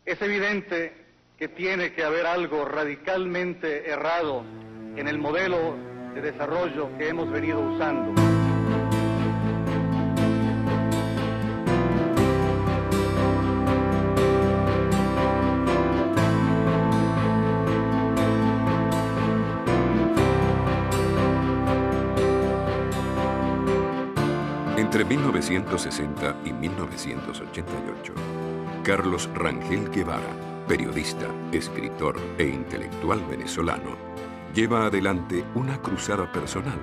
Es evidente que tiene que haber algo radicalmente errado en el modelo de desarrollo que hemos venido usando. Entre 1960 y 1988, Carlos Rangel Guevara, periodista, escritor e intelectual venezolano, lleva adelante una cruzada personal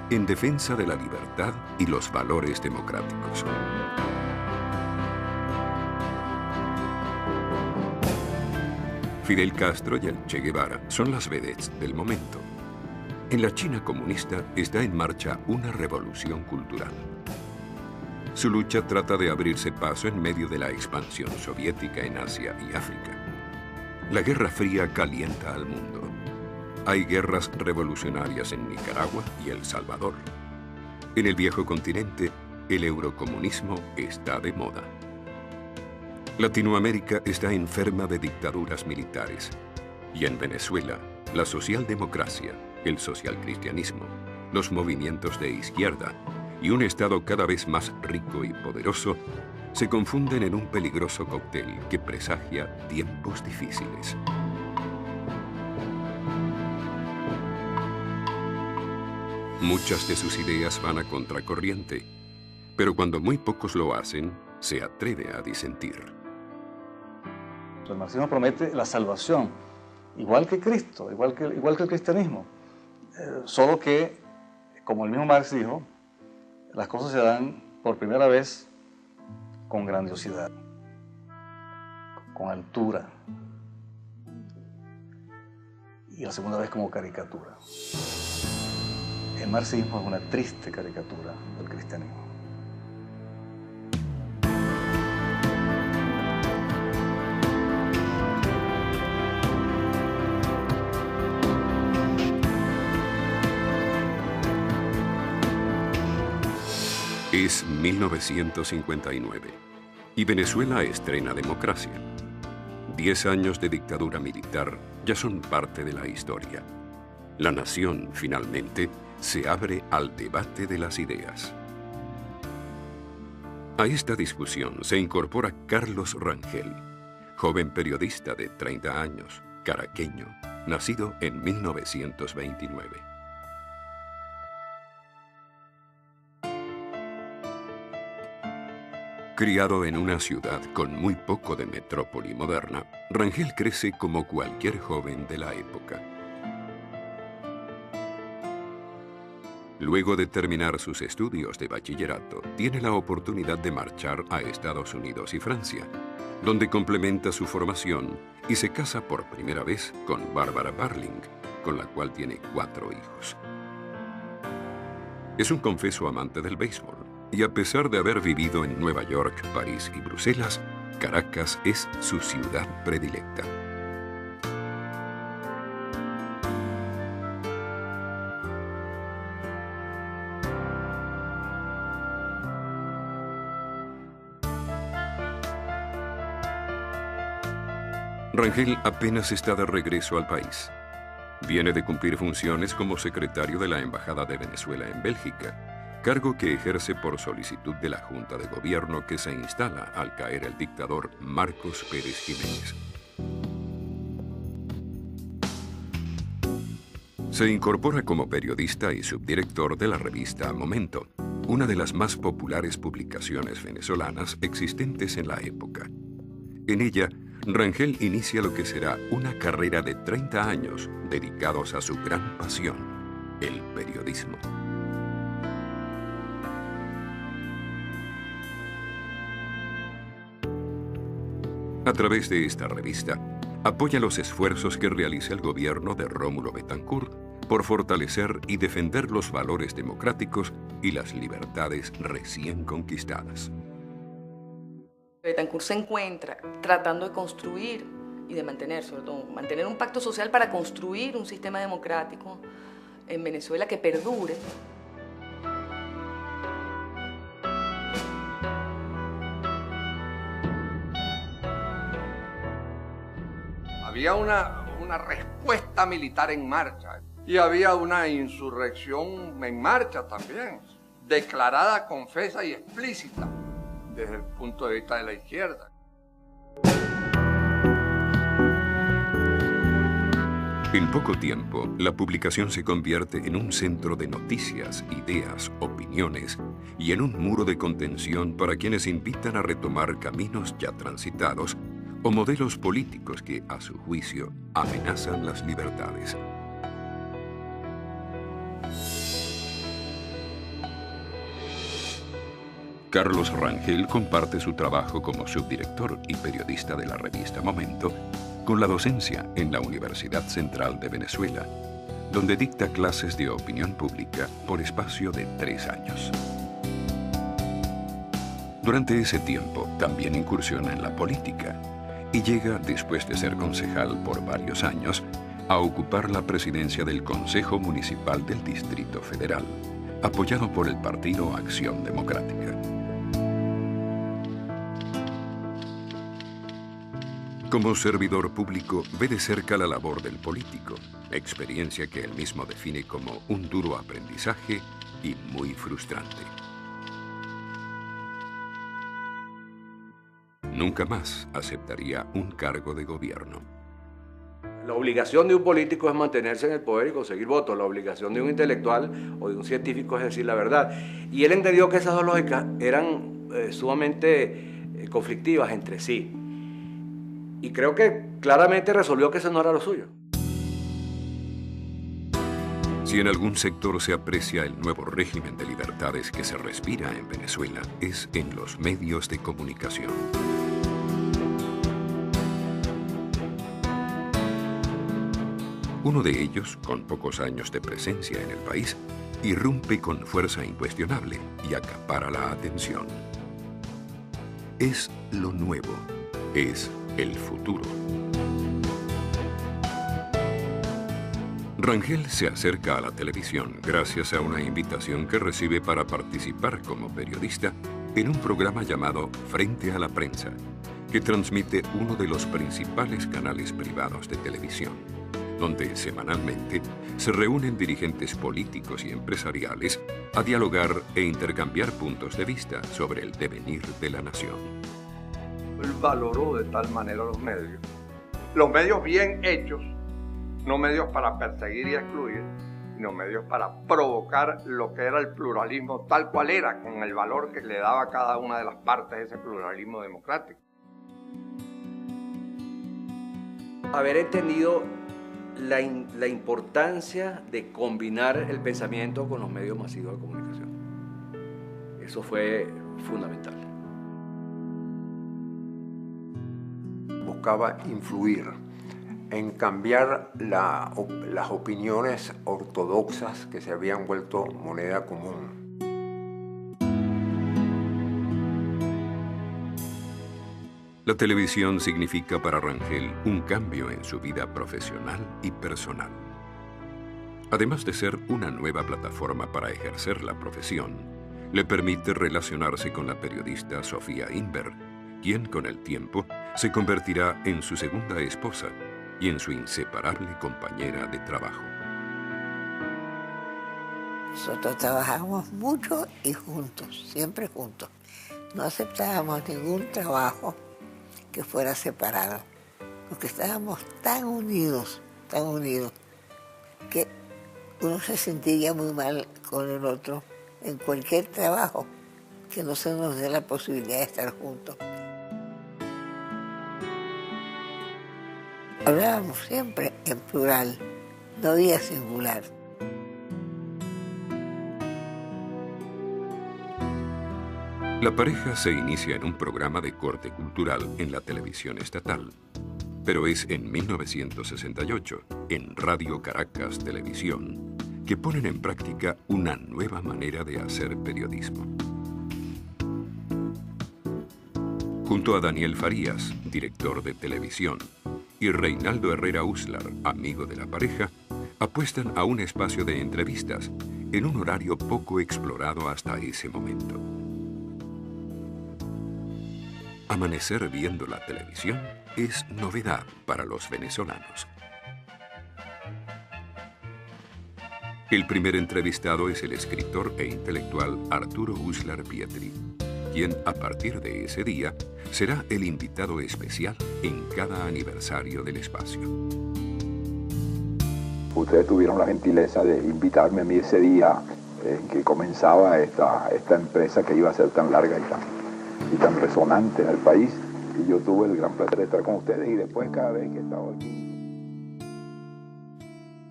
en defensa de la libertad y los valores democráticos. Fidel Castro y el Che Guevara son las vedettes del momento. En la China comunista está en marcha una revolución cultural. Su lucha trata de abrirse paso en medio de la expansión soviética en Asia y África. La Guerra Fría calienta al mundo. Hay guerras revolucionarias en Nicaragua y El Salvador. En el viejo continente, el eurocomunismo está de moda. Latinoamérica está enferma de dictaduras militares. Y en Venezuela, la socialdemocracia, el socialcristianismo, los movimientos de izquierda y un Estado cada vez más rico y poderoso se confunden en un peligroso cóctel que presagia tiempos difíciles. Muchas de sus ideas van a contracorriente, pero cuando muy pocos lo hacen, se atreve a disentir. El marxismo promete la salvación, igual que Cristo, igual que el cristianismo, solo que, como el mismo Marx dijo, las cosas se dan por primera vez con grandiosidad, con altura, y la segunda vez como caricatura. El marxismo es una triste caricatura del cristianismo. Es 1959 y Venezuela estrena democracia. 10 años de dictadura militar ya son parte de la historia. La nación, finalmente, se abre al debate de las ideas. A esta discusión se incorpora Carlos Rangel, joven periodista de 30 años, caraqueño, nacido en 1929. Criado en una ciudad con muy poco de metrópoli moderna, Rangel crece como cualquier joven de la época. Luego de terminar sus estudios de bachillerato, tiene la oportunidad de marchar a Estados Unidos y Francia, donde complementa su formación y se casa por primera vez con Bárbara Barling, con la cual tiene 4 hijos. Es un confeso amante del béisbol. Y a pesar de haber vivido en Nueva York, París y Bruselas, Caracas es su ciudad predilecta. Rangel apenas está de regreso al país. Viene de cumplir funciones como secretario de la Embajada de Venezuela en Bélgica, cargo que ejerce por solicitud de la Junta de Gobierno que se instala al caer el dictador Marcos Pérez Jiménez. Se incorpora como periodista y subdirector de la revista Momento, una de las más populares publicaciones venezolanas existentes en la época. En ella, Rangel inicia lo que será una carrera de 30 años dedicados a su gran pasión, el periodismo. A través de esta revista, apoya los esfuerzos que realiza el gobierno de Rómulo Betancourt por fortalecer y defender los valores democráticos y las libertades recién conquistadas. Betancourt se encuentra tratando de construir y de mantener, sobre todo, mantener un pacto social para construir un sistema democrático en Venezuela que perdure. Había una respuesta militar en marcha y había una insurrección en marcha también, declarada, confesa y explícita desde el punto de vista de la izquierda. En poco tiempo, la publicación se convierte en un centro de noticias, ideas, opiniones y en un muro de contención para quienes invitan a retomar caminos ya transitados o modelos políticos que, a su juicio, amenazan las libertades. Carlos Rangel comparte su trabajo como subdirector y periodista de la revista Momento con la docencia en la Universidad Central de Venezuela, donde dicta clases de opinión pública por espacio de 3 años. Durante ese tiempo también incursiona en la política y llega, después de ser concejal por varios años, a ocupar la presidencia del Consejo Municipal del Distrito Federal, apoyado por el Partido Acción Democrática. Como servidor público, ve de cerca la labor del político, experiencia que él mismo define como un duro aprendizaje y muy frustrante. Nunca más aceptaría un cargo de gobierno. La obligación de un político es mantenerse en el poder y conseguir votos. La obligación de un intelectual o de un científico es decir la verdad. Y él entendió que esas dos lógicas eran sumamente conflictivas entre sí. Y creo que claramente resolvió que eso no era lo suyo. Si en algún sector se aprecia el nuevo régimen de libertades que se respira en Venezuela, es en los medios de comunicación. Uno de ellos, con pocos años de presencia en el país, irrumpe con fuerza incuestionable y acapara la atención. Es lo nuevo, es el futuro. Rangel se acerca a la televisión gracias a una invitación que recibe para participar como periodista en un programa llamado Frente a la Prensa, que transmite uno de los principales canales privados de televisión, donde semanalmente se reúnen dirigentes políticos y empresariales a dialogar e intercambiar puntos de vista sobre el devenir de la nación. Él valoró de tal manera los medios bien hechos, no medios para perseguir y excluir, sino medios para provocar lo que era el pluralismo tal cual era, con el valor que le daba a cada una de las partes de ese pluralismo democrático. Haber entendido la importancia de combinar el pensamiento con los medios masivos de comunicación. Eso fue fundamental. Buscaba influir en cambiar las opiniones ortodoxas que se habían vuelto moneda común. La televisión significa para Rangel un cambio en su vida profesional y personal. Además de ser una nueva plataforma para ejercer la profesión, le permite relacionarse con la periodista Sofía Inver, quien con el tiempo se convertirá en su segunda esposa y en su inseparable compañera de trabajo. Nosotros trabajamos mucho y juntos, siempre juntos. No aceptábamos ningún trabajo que fuera separado, porque estábamos tan unidos, que uno se sentiría muy mal con el otro en cualquier trabajo, que no se nos dé la posibilidad de estar juntos. Hablábamos siempre en plural, no había singular. La pareja se inicia en un programa de corte cultural en la televisión estatal, pero es en 1968, en Radio Caracas Televisión, que ponen en práctica una nueva manera de hacer periodismo. Junto a Daniel Farías, director de televisión, y Reinaldo Herrera Uslar, amigo de la pareja, apuestan a un espacio de entrevistas en un horario poco explorado hasta ese momento. Amanecer viendo la televisión es novedad para los venezolanos. El primer entrevistado es el escritor e intelectual Arturo Uslar Pietri, quien a partir de ese día será el invitado especial en cada aniversario del espacio. Ustedes tuvieron la gentileza de invitarme a mí ese día en que comenzaba esta empresa que iba a ser tan larga y tan resonante en el país. Y yo tuve el gran placer de estar con ustedes y después cada vez que he estado aquí.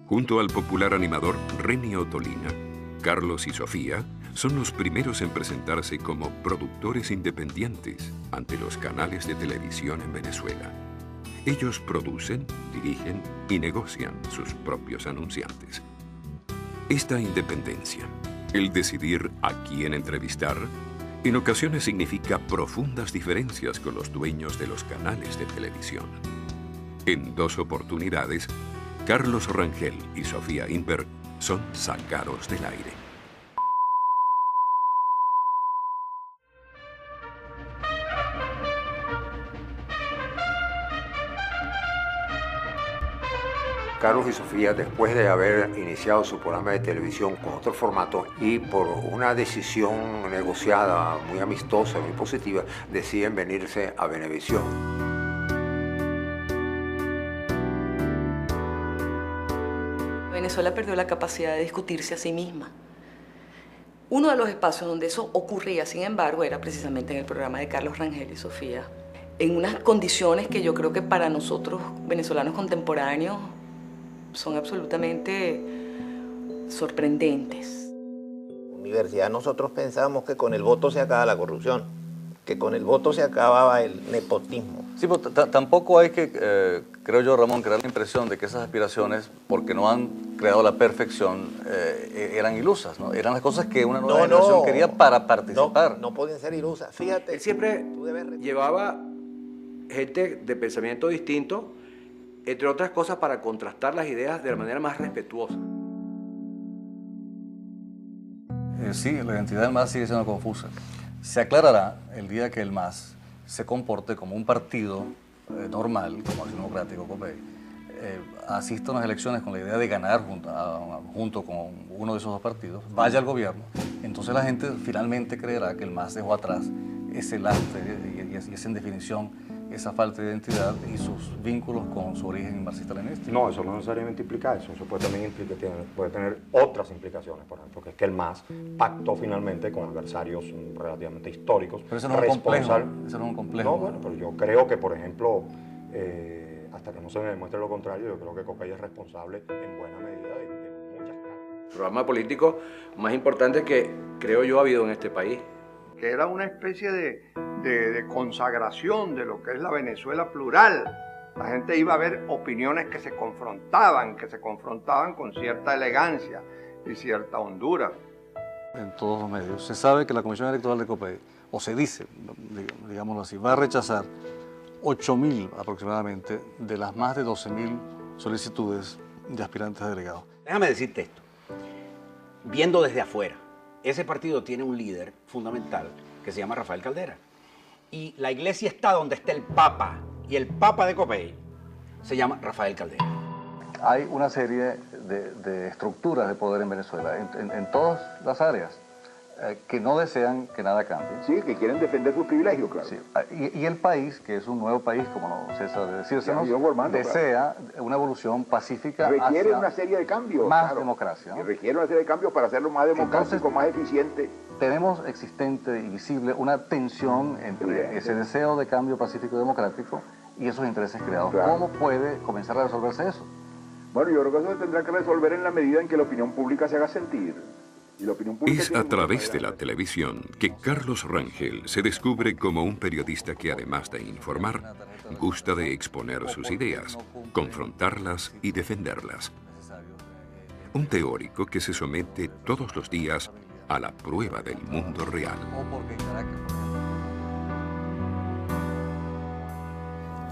Junto al popular animador Reni Ottolina, Carlos y Sofía son los primeros en presentarse como productores independientes ante los canales de televisión en Venezuela. Ellos producen, dirigen y negocian sus propios anunciantes. Esta independencia, el decidir a quién entrevistar, en ocasiones significa profundas diferencias con los dueños de los canales de televisión. En 2 oportunidades, Carlos Rangel y Sofía Inver son sacados del aire. Carlos y Sofía, después de haber iniciado su programa de televisión con otro formato y por una decisión negociada muy amistosa, muy positiva, deciden venirse a Venevisión. Venezuela perdió la capacidad de discutirse a sí misma. Uno de los espacios donde eso ocurría, sin embargo, era precisamente en el programa de Carlos Rangel y Sofía, en unas condiciones que yo creo que para nosotros, venezolanos contemporáneos, son absolutamente sorprendentes. En la universidad nosotros pensábamos que con el voto se acaba la corrupción, que con el voto se acababa el nepotismo. Sí, pero tampoco hay que, creo yo, Ramón, crear la impresión de que esas aspiraciones, porque no han creado la perfección, eran ilusas, ¿no? Eran las cosas que una nueva generación quería para participar. No podían ser ilusas. Fíjate. Él siempre llevaba gente de pensamiento distinto, entre otras cosas para contrastar las ideas de la manera más respetuosa. Sí, la identidad del MAS sigue siendo confusa. Se aclarará el día que el MAS se comporte como un partido normal, como Acción Democrático, COPEI, asista a unas elecciones con la idea de ganar junto con uno de esos 2 partidos, vaya al gobierno, entonces la gente finalmente creerá que el MAS dejó atrás ese lastre y es en definición esa falta de identidad y sus vínculos con su origen marxista-leninista. No, eso no necesariamente implica eso. Eso puede también puede tener otras implicaciones, por ejemplo, que es que el MAS pactó finalmente con adversarios relativamente históricos. Pero eso no es un complejo. Eso no es un complejo. No, bueno, pero yo creo que, por ejemplo, hasta que no se me demuestre lo contrario, yo creo que COPEI es responsable en buena medida de muchas cosas. El programa político más importante que creo yo ha habido en este país. Que era una especie de consagración de lo que es la Venezuela plural. La gente iba a ver opiniones que se confrontaban con cierta elegancia y cierta hondura. En todos los medios. Se sabe que la Comisión Electoral de COPEI, o se dice, digámoslo así, va a rechazar 8.000 aproximadamente de las más de 12.000 solicitudes de aspirantes a delegados. Déjame decirte esto. Viendo desde afuera, ese partido tiene un líder fundamental que se llama Rafael Caldera. Y la iglesia está donde está el Papa. Y el Papa de COPEI se llama Rafael Caldera. Hay una serie de estructuras de poder en Venezuela, en todas las áreas, que no desean que nada cambie. Sí, que quieren defender sus privilegios, claro. Sí. Y el país, que es un nuevo país, como no cesa de decírsenos, desea una evolución pacífica. Requiere hacia una serie de cambios. Más claro. democracia, ¿no? Requiere una serie de cambios para hacerlo más democrático, entonces, más eficiente. Tenemos existente y visible una tensión entre ese deseo de cambio pacífico y democrático y esos intereses creados. Claro. ¿Cómo puede comenzar a resolverse eso? Bueno, yo creo que eso se tendrá que resolver en la medida en que la opinión pública se haga sentir. Y la opinión pública es a través de la televisión que Carlos Rangel se descubre como un periodista que, además de informar, gusta de exponer sus ideas, confrontarlas y defenderlas. Un teórico que se somete todos los días a la prueba del mundo real.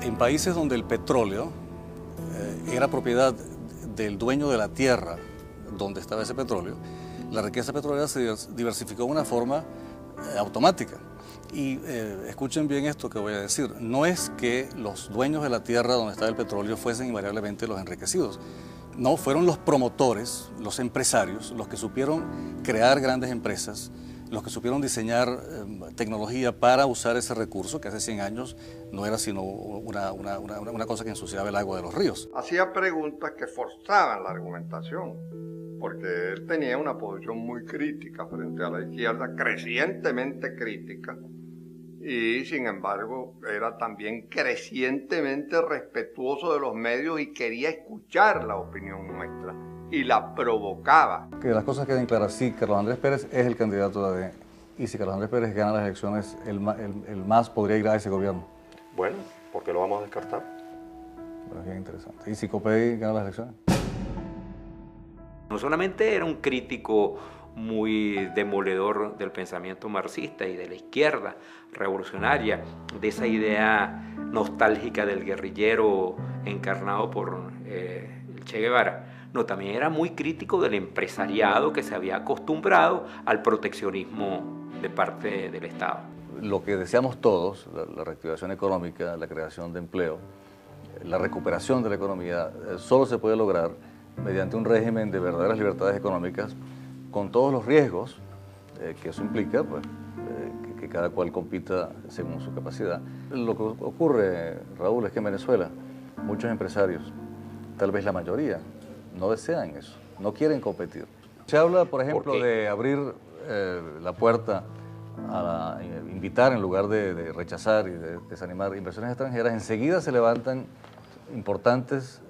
En países donde el petróleo era propiedad del dueño de la tierra donde estaba ese petróleo, la riqueza petrolera se diversificó de una forma automática. Y escuchen bien esto que voy a decir. No es que los dueños de la tierra donde está el petróleo fuesen invariablemente los enriquecidos. No, fueron los promotores, los empresarios, los que supieron crear grandes empresas, los que supieron diseñar tecnología para usar ese recurso que hace 100 años no era sino una cosa que ensuciaba el agua de los ríos. Hacía preguntas que forzaban la argumentación, porque él tenía una posición muy crítica frente a la izquierda, crecientemente crítica, y sin embargo era también crecientemente respetuoso de los medios y quería escuchar la opinión nuestra y la provocaba. Que las cosas queden claras, sí, Carlos Andrés Pérez es el candidato de AD, y si Carlos Andrés Pérez gana las elecciones, el MAS podría ir a ese gobierno. Bueno, ¿por qué lo vamos a descartar? Bueno, es bien interesante. ¿Y si Copey gana las elecciones? No solamente era un crítico muy demoledor del pensamiento marxista y de la izquierda revolucionaria, de esa idea nostálgica del guerrillero encarnado por el Che Guevara. No, también era muy crítico del empresariado que se había acostumbrado al proteccionismo de parte del Estado. Lo que deseamos todos, la reactivación económica, la creación de empleo, la recuperación de la economía, solo se puede lograr mediante un régimen de verdaderas libertades económicas, con todos los riesgos que eso implica, pues, que cada cual compita según su capacidad. Lo que ocurre, Raúl, es que en Venezuela muchos empresarios, tal vez la mayoría, no desean eso, no quieren competir. Se habla, por ejemplo, de abrir la puerta a invitar en lugar de rechazar y de desanimar inversiones extranjeras. Enseguida se levantan importantes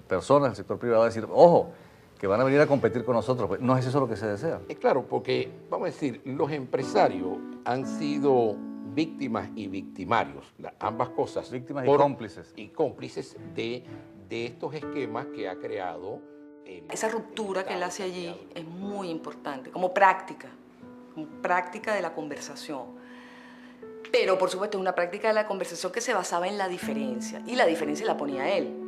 personas del sector privado a decir, ojo, que van a venir a competir con nosotros. Pues no es eso lo que se desea. Claro, porque, vamos a decir, los empresarios han sido víctimas y victimarios, ambas cosas. Víctimas y cómplices. Y cómplices de estos esquemas que ha creado. Esa ruptura que él hace allí es muy importante, como práctica de la conversación. Pero, por supuesto, es una práctica de la conversación que se basaba en la diferencia, y la diferencia la ponía él.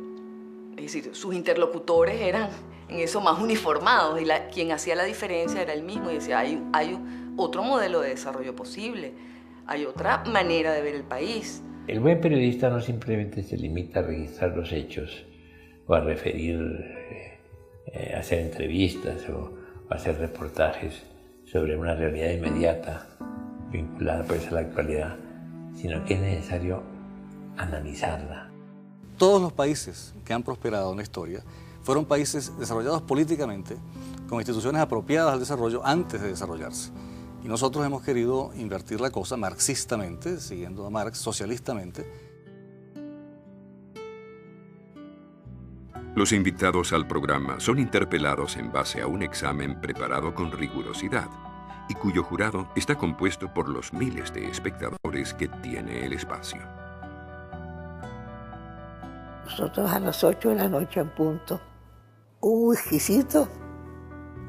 Es decir, sus interlocutores eran en eso más uniformados, y quien hacía la diferencia era él mismo, y decía, hay otro modelo de desarrollo posible, hay otra manera de ver el país. El buen periodista no simplemente se limita a registrar los hechos, o a referir, a hacer entrevistas, o a hacer reportajes sobre una realidad inmediata, vinculada pues a la actualidad, sino que es necesario analizarla. Todos los países que han prosperado en la historia fueron países desarrollados políticamente, con instituciones apropiadas al desarrollo antes de desarrollarse. Y nosotros hemos querido invertir la cosa marxistamente, siguiendo a Marx, socialistamente. Los invitados al programa son interpelados en base a un examen preparado con rigurosidad y cuyo jurado está compuesto por los miles de espectadores que tiene el espacio. Nosotros a las 8 de la noche en punto, un whiskycito,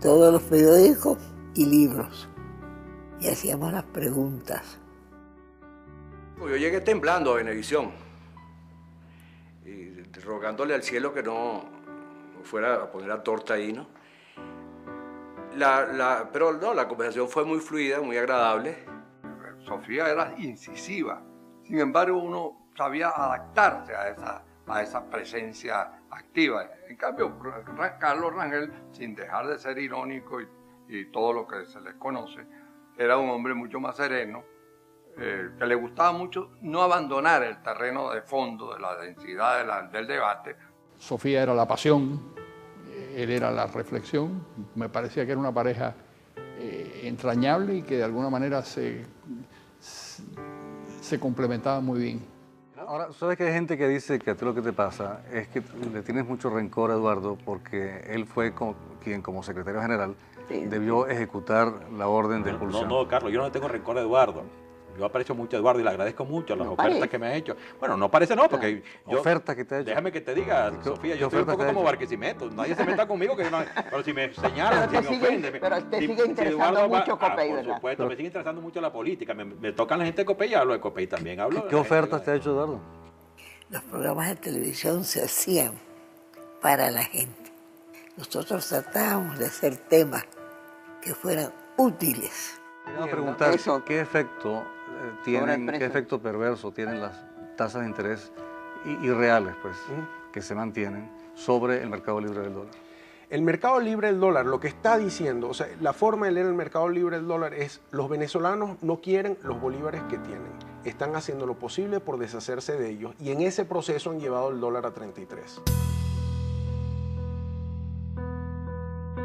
todos los periódicos y libros. Y hacíamos las preguntas. Yo llegué temblando a Venevisión y rogándole al cielo que no fuera a poner la torta ahí, ¿no? Pero no, la conversación fue muy fluida, muy agradable. Sofía era incisiva, sin embargo uno sabía adaptarse a esa presencia activa. En cambio, Carlos Rangel, sin dejar de ser irónico y todo lo que se le conoce, era un hombre mucho más sereno, que le gustaba mucho no abandonar el terreno de fondo de la densidad del debate. Sofía era la pasión, él era la reflexión. Me parecía que era una pareja entrañable y que de alguna manera se complementaba muy bien. Ahora, ¿sabes que hay gente que dice que a ti lo que te pasa es que le tienes mucho rencor a Eduardo porque él fue quien, como secretario general, debió ejecutar la orden de expulsión? No, Carlos, yo no le tengo rencor a Eduardo. Yo aprecio mucho a Eduardo y le agradezco mucho las ofertas que me ha hecho. Bueno, no parece no, porque yo... ¿Ofertas que te ha hecho? Déjame que te diga, Sofía, yo soy un poco como Barquisimeto. Nadie se meta conmigo, que no, pero si me señalan, si me ofenden... Pero te sigue interesando mucho Copey, ¿verdad? Por supuesto, me sigue interesando mucho la política. Me tocan la gente de Copey y hablo de Copey también. ¿Qué ofertas te ha hecho Eduardo? Los programas de televisión se hacían para la gente. Nosotros tratábamos de hacer temas que fueran útiles. Quería preguntar, ¿qué efecto qué efecto perverso tienen las tasas de interés irreales, pues, que se mantienen sobre el mercado libre del dólar? El mercado libre del dólar, lo que está diciendo, o sea, la forma de leer el mercado libre del dólar es: los venezolanos no quieren los bolívares que tienen, están haciendo lo posible por deshacerse de ellos, y en ese proceso han llevado el dólar a 33.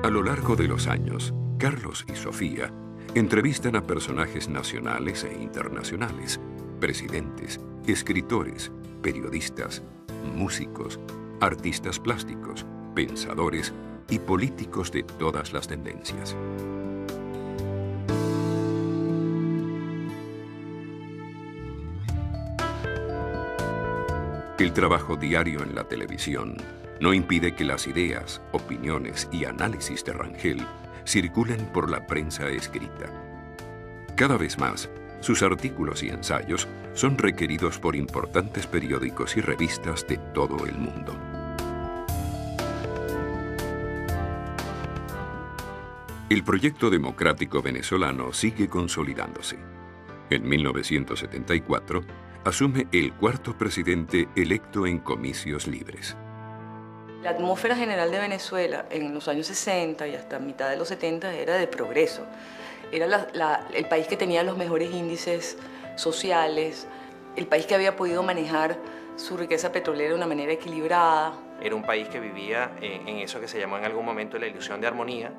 A lo largo de los años, Carlos y Sofía entrevistan a personajes nacionales e internacionales, presidentes, escritores, periodistas, músicos, artistas plásticos, pensadores y políticos de todas las tendencias. El trabajo diario en la televisión no impide que las ideas, opiniones y análisis de Rangel circulen por la prensa escrita. Cada vez más, sus artículos y ensayos son requeridos por importantes periódicos y revistas de todo el mundo. El proyecto democrático venezolano sigue consolidándose. En 1974, asume el cuarto presidente electo en comicios libres. La atmósfera general de Venezuela en los años 60 y hasta mitad de los 70 era de progreso. Era el país que tenía los mejores índices sociales, el país que había podido manejar su riqueza petrolera de una manera equilibrada. Era un país que vivía en eso que se llamó en algún momento la ilusión de armonía.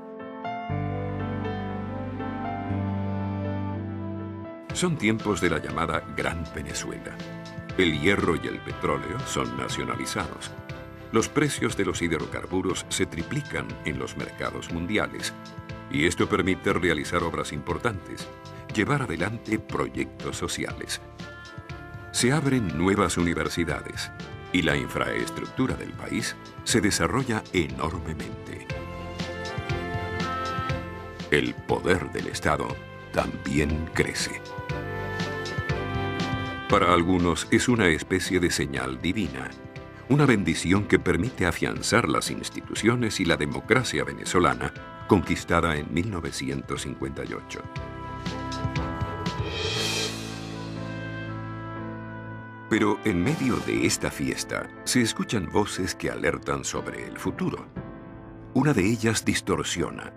Son tiempos de la llamada Gran Venezuela. El hierro y el petróleo son nacionalizados. Los precios de los hidrocarburos se triplican en los mercados mundiales y esto permite realizar obras importantes, llevar adelante proyectos sociales. Se abren nuevas universidades y la infraestructura del país se desarrolla enormemente. El poder del Estado también crece. Para algunos es una especie de señal divina, una bendición que permite afianzar las instituciones y la democracia venezolana conquistada en 1958. Pero en medio de esta fiesta se escuchan voces que alertan sobre el futuro. Una de ellas distorsiona,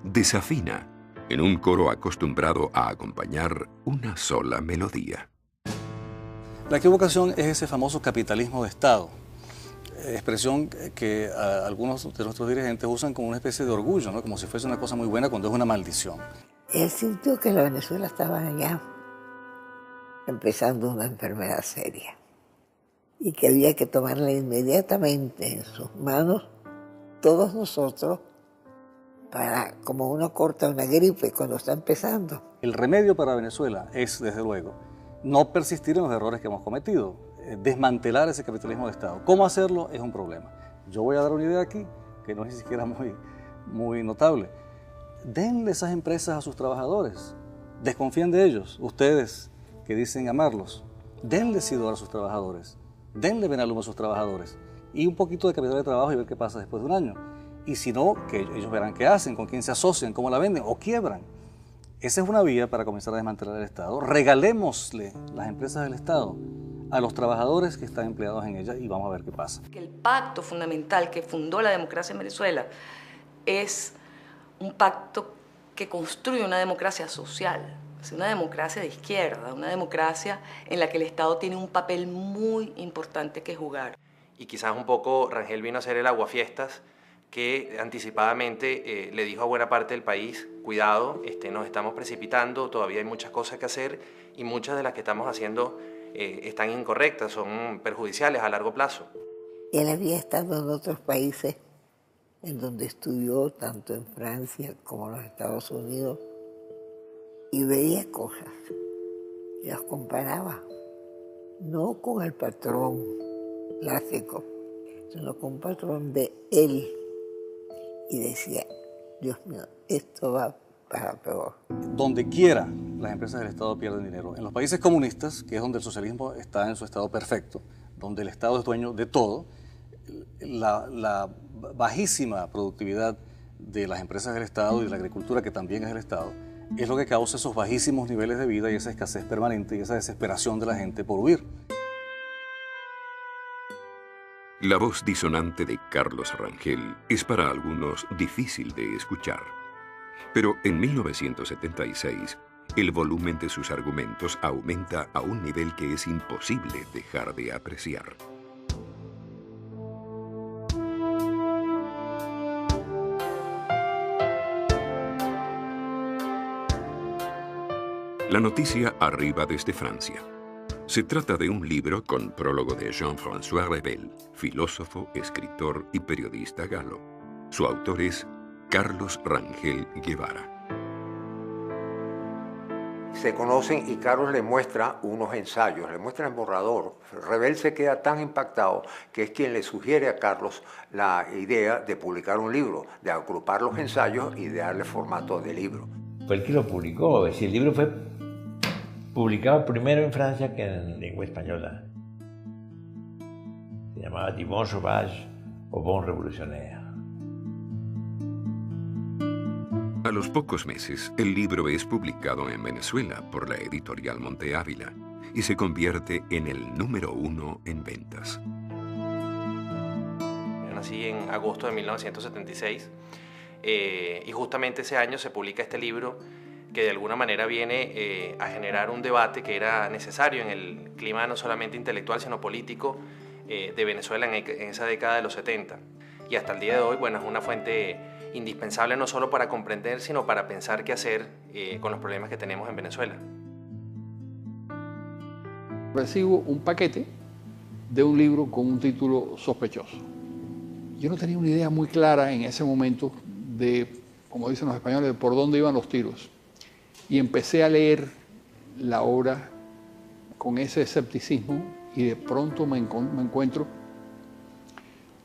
desafina, en un coro acostumbrado a acompañar una sola melodía. La equivocación es ese famoso capitalismo de Estado, expresión que algunos de nuestros dirigentes usan como una especie de orgullo, ¿no? Como si fuese una cosa muy buena cuando es una maldición. Él sintió que la Venezuela estaba allá empezando una enfermedad seria y que había que tomarla inmediatamente en sus manos todos nosotros para, como uno corta una gripe cuando está empezando. El remedio para Venezuela es, desde luego, no persistir en los errores que hemos cometido, desmantelar ese capitalismo de Estado. ¿Cómo hacerlo? Es un problema. Yo voy a dar una idea aquí, que no es ni siquiera muy notable. Denle esas empresas a sus trabajadores, desconfíen de ellos, ustedes que dicen amarlos, denle Sidor a sus trabajadores, denle Benalum a sus trabajadores, y un poquito de capital de trabajo y ver qué pasa después de un año. Y si no, que ellos verán qué hacen, con quién se asocian, cómo la venden o quiebran. Esa es una vía para comenzar a desmantelar el Estado. Regalémosle las empresas del Estado a los trabajadores que están empleados en ellas y vamos a ver qué pasa. El pacto fundamental que fundó la democracia en Venezuela es un pacto que construye una democracia social, es una democracia de izquierda, una democracia en la que el Estado tiene un papel muy importante que jugar. Y quizás un poco Rangel vino a hacer el aguafiestas que anticipadamente le dijo a buena parte del país: cuidado, nos estamos precipitando, todavía hay muchas cosas que hacer y muchas de las que estamos haciendo están incorrectas, son perjudiciales a largo plazo. Él había estado en otros países en donde estudió, tanto en Francia como en los Estados Unidos, y veía cosas y las comparaba, no con el patrón clásico, sino con un patrón de él. Y decía, Dios mío, esto va para peor. Donde quiera las empresas del Estado pierden dinero. En los países comunistas, que es donde el socialismo está en su estado perfecto, donde el Estado es dueño de todo, la bajísima productividad de las empresas del Estado y de la agricultura, que también es del Estado, es lo que causa esos bajísimos niveles de vida y esa escasez permanente y esa desesperación de la gente por huir. La voz disonante de Carlos Rangel es para algunos difícil de escuchar. Pero en 1976, el volumen de sus argumentos aumenta a un nivel que es imposible dejar de apreciar. La noticia arriba desde Francia. Se trata de un libro con prólogo de Jean-François Revel, filósofo, escritor y periodista galo. Su autor es Carlos Rangel Guevara. Se conocen y Carlos le muestra unos ensayos, le muestra el borrador. Revel se queda tan impactado que es quien le sugiere a Carlos la idea de publicar un libro, de agrupar los ensayos y de darle formato de libro. Fue el que lo publicó, es decir, el libro fue publicado primero en Francia que en lengua española. Se llamaba Du Bon Sauvage o Bon Revolutionnaire. A los pocos meses, el libro es publicado en Venezuela por la editorial Monte Ávila y se convierte en el número 1 en ventas. Yo nací en agosto de 1976 y justamente ese año se publica este libro que de alguna manera viene a generar un debate que era necesario en el clima no solamente intelectual sino político de Venezuela en esa década de los 70. Y hasta el día de hoy, bueno, es una fuente indispensable no solo para comprender, sino para pensar qué hacer con los problemas que tenemos en Venezuela. Recibo un paquete de un libro con un título sospechoso. Yo no tenía una idea muy clara en ese momento de, como dicen los españoles, de por dónde iban los tiros. Y empecé a leer la obra con ese escepticismo y de pronto me encuentro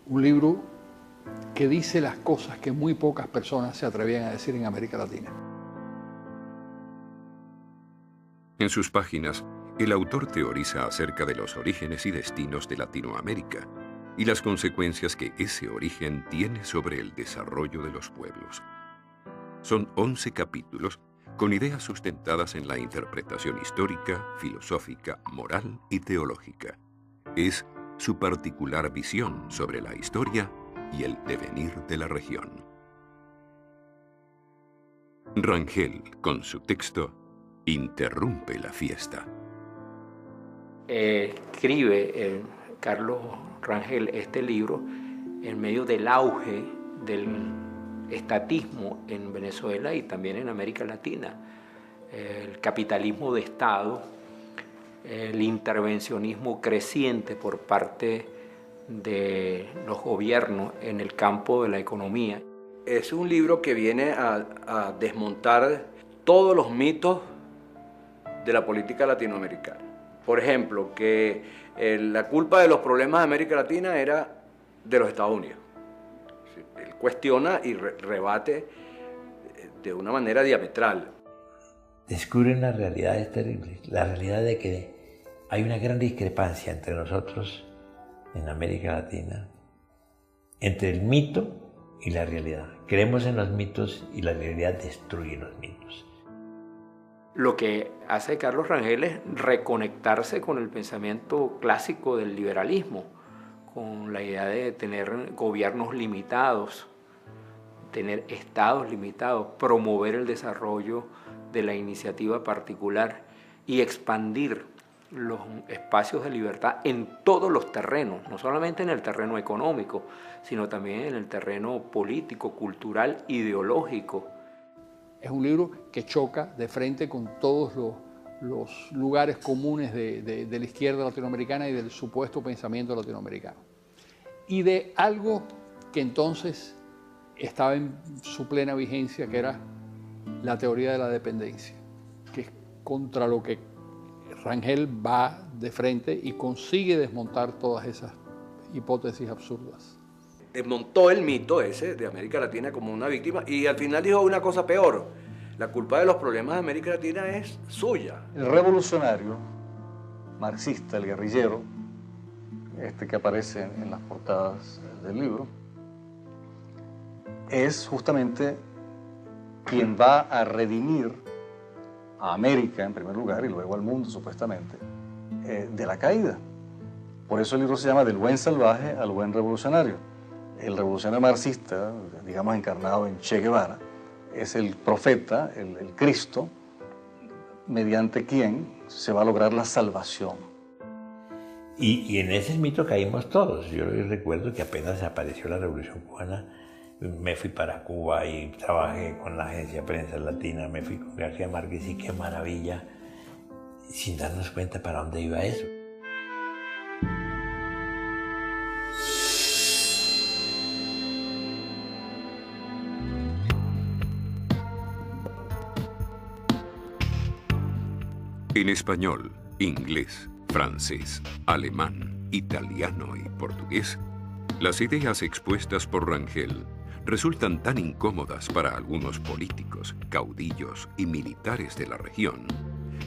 un libro que dice las cosas que muy pocas personas se atrevían a decir en América Latina. En sus páginas, el autor teoriza acerca de los orígenes y destinos de Latinoamérica y las consecuencias que ese origen tiene sobre el desarrollo de los pueblos. Son 11 capítulos con ideas sustentadas en la interpretación histórica, filosófica, moral y teológica. Es su particular visión sobre la historia y el devenir de la región. Rangel, con su texto, interrumpe la fiesta. Escribe Carlos Rangel este libro en medio del auge del estatismo en Venezuela y también en América Latina. El capitalismo de Estado, el intervencionismo creciente por parte de los gobiernos en el campo de la economía. Es un libro que viene a desmontar todos los mitos de la política latinoamericana. Por ejemplo, que la culpa de los problemas de América Latina era de los Estados Unidos. Él cuestiona y rebate de una manera diametral. Descubre una realidad terrible, la realidad de que hay una gran discrepancia entre nosotros en América Latina, entre el mito y la realidad. Creemos en los mitos y la realidad destruye los mitos. Lo que hace Carlos Rangel es reconectarse con el pensamiento clásico del liberalismo, con la idea de tener gobiernos limitados, tener estados limitados, promover el desarrollo de la iniciativa particular y expandir los espacios de libertad en todos los terrenos, no solamente en el terreno económico, sino también en el terreno político, cultural, ideológico. Es un libro que choca de frente con todos los lugares comunes de la izquierda latinoamericana y del supuesto pensamiento latinoamericano. Y de algo que entonces estaba en su plena vigencia, que era la teoría de la dependencia, que es contra lo que Rangel va de frente y consigue desmontar todas esas hipótesis absurdas. Desmontó el mito ese de América Latina como una víctima y al final dijo una cosa peor. La culpa de los problemas de América Latina es suya. El revolucionario marxista, el guerrillero, este que aparece en las portadas del libro, es justamente quien va a redimir a América en primer lugar y luego al mundo supuestamente, de la caída. Por eso el libro se llama Del buen salvaje al buen revolucionario. El revolucionario marxista, digamos encarnado en Che Guevara, es el profeta, el Cristo, mediante quien se va a lograr la salvación. Y en ese mito caímos todos. Yo recuerdo que apenas apareció la Revolución Cubana, me fui para Cuba y trabajé con la agencia Prensa Latina, me fui con García Márquez y qué maravilla, sin darnos cuenta para dónde iba eso. En español, inglés, francés, alemán, italiano y portugués, las ideas expuestas por Rangel resultan tan incómodas para algunos políticos, caudillos y militares de la región,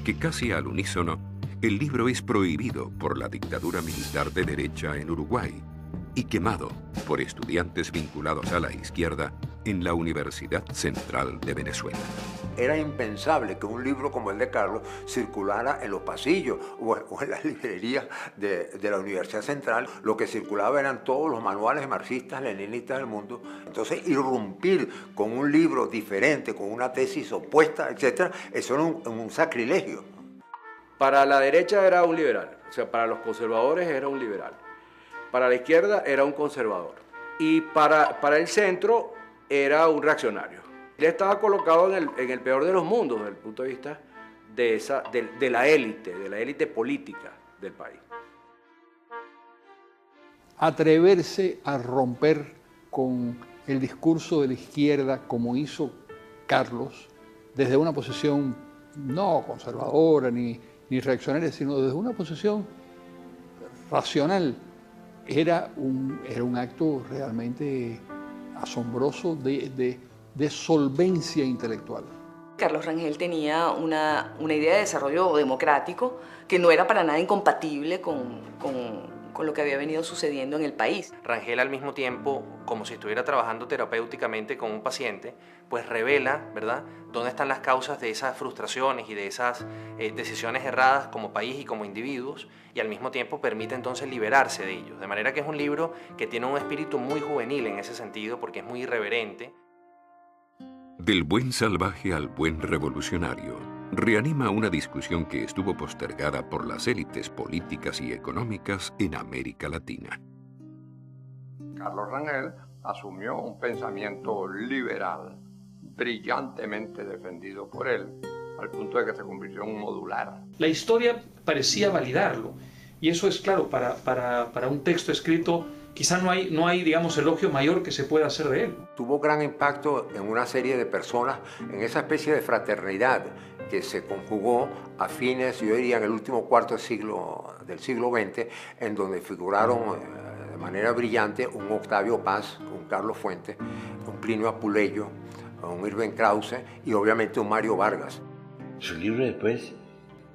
que casi al unísono, el libro es prohibido por la dictadura militar de derecha en Uruguay y quemado por estudiantes vinculados a la izquierda en la Universidad Central de Venezuela. Era impensable que un libro como el de Carlos circulara en los pasillos o en las librerías de la Universidad Central. Lo que circulaba eran todos los manuales marxistas, leninistas del mundo. Entonces, irrumpir con un libro diferente, con una tesis opuesta, etc., eso era un sacrilegio. Para la derecha era un liberal, o sea, para los conservadores era un liberal. Para la izquierda era un conservador. Y para el centro era un reaccionario. Él estaba colocado en el peor de los mundos desde el punto de vista de la élite política del país. Atreverse a romper con el discurso de la izquierda como hizo Carlos, desde una posición no conservadora ni reaccionaria, sino desde una posición racional, era un acto realmente asombroso de solvencia intelectual. Carlos Rangel tenía una idea de desarrollo democrático que no era para nada incompatible con lo que había venido sucediendo en el país. Rangel, al mismo tiempo, como si estuviera trabajando terapéuticamente con un paciente, pues revela, ¿verdad?, dónde están las causas de esas frustraciones y de esas decisiones erradas como país y como individuos, y al mismo tiempo permite entonces liberarse de ellos. De manera que es un libro que tiene un espíritu muy juvenil en ese sentido, porque es muy irreverente. Del buen salvaje al buen revolucionario, reanima una discusión que estuvo postergada por las élites políticas y económicas en América Latina. Carlos Rangel asumió un pensamiento liberal, brillantemente defendido por él, al punto de que se convirtió en un modular. La historia parecía validarlo, y eso es claro, para un texto escrito, quizá no hay, digamos, elogio mayor que se pueda hacer de él. Tuvo gran impacto en una serie de personas, en esa especie de fraternidad que se conjugó a fines, yo diría, en el último cuarto del siglo XX, en donde figuraron de manera brillante un Octavio Paz, un Carlos Fuentes, un Plinio Apuleyo, un Irving Krause y obviamente un Mario Vargas. Su libro después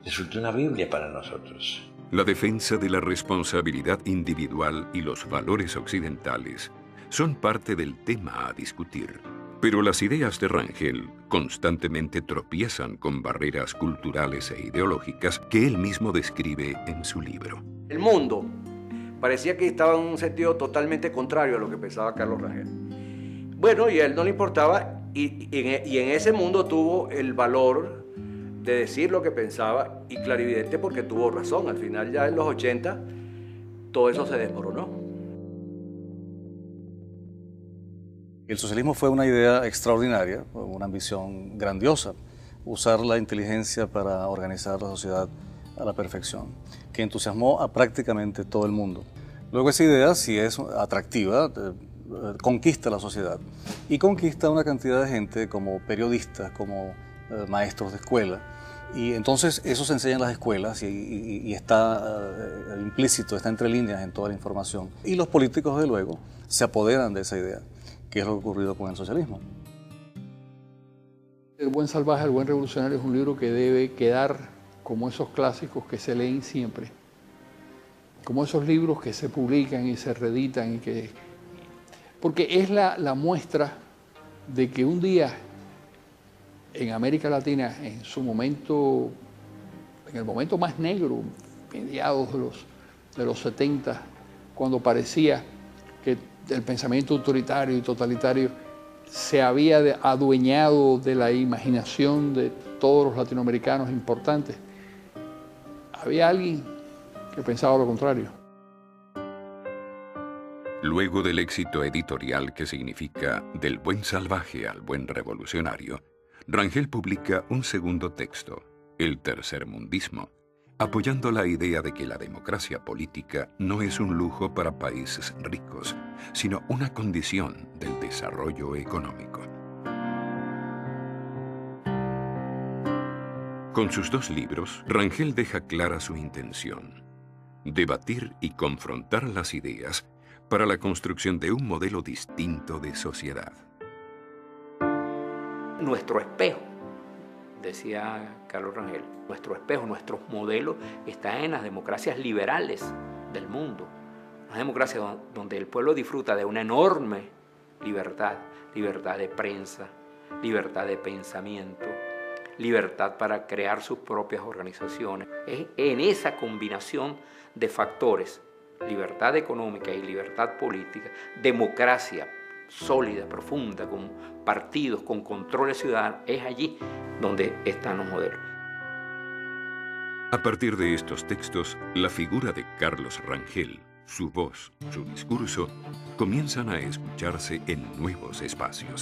resultó una Biblia para nosotros. La defensa de la responsabilidad individual y los valores occidentales son parte del tema a discutir. Pero las ideas de Rangel constantemente tropiezan con barreras culturales e ideológicas que él mismo describe en su libro. El mundo parecía que estaba en un sentido totalmente contrario a lo que pensaba Carlos Rangel. Bueno, y a él no le importaba, y en ese mundo tuvo el valor de decir lo que pensaba, y clarividente porque tuvo razón. Al final, ya en los 80, todo eso se desmoronó. El socialismo fue una idea extraordinaria, una ambición grandiosa, usar la inteligencia para organizar la sociedad a la perfección, que entusiasmó a prácticamente todo el mundo. Luego esa idea, si es atractiva, conquista la sociedad y conquista una cantidad de gente como periodistas, como maestros de escuela, y entonces eso se enseña en las escuelas y está implícito, está entre líneas en toda la información. Y los políticos, de luego, se apoderan de esa idea, que es lo que ha ocurrido con el socialismo. El buen salvaje, el buen revolucionario es un libro que debe quedar como esos clásicos que se leen siempre, como esos libros que se publican y se reeditan, porque es la muestra de que un día en América Latina, en su momento, en el momento más negro, mediados de los 70, cuando parecía que el pensamiento autoritario y totalitario se había adueñado de la imaginación de todos los latinoamericanos importantes, había alguien que pensaba lo contrario. Luego del éxito editorial que significa Del buen salvaje al buen revolucionario, Rangel publica un segundo texto, El tercermundismo, apoyando la idea de que la democracia política no es un lujo para países ricos, sino una condición del desarrollo económico. Con sus dos libros, Rangel deja clara su intención: debatir y confrontar las ideas para la construcción de un modelo distinto de sociedad. Nuestro espejo, decía Carlos Rangel, nuestro espejo, nuestros modelos están en las democracias liberales del mundo. Una democracia donde el pueblo disfruta de una enorme libertad, libertad de prensa, libertad de pensamiento, libertad para crear sus propias organizaciones. Es en esa combinación de factores, libertad económica y libertad política, democracia sólida, profunda, con partidos, con controles ciudadanos, es allí donde están los modelos. A partir de estos textos, la figura de Carlos Rangel, su voz, su discurso, comienzan a escucharse en nuevos espacios.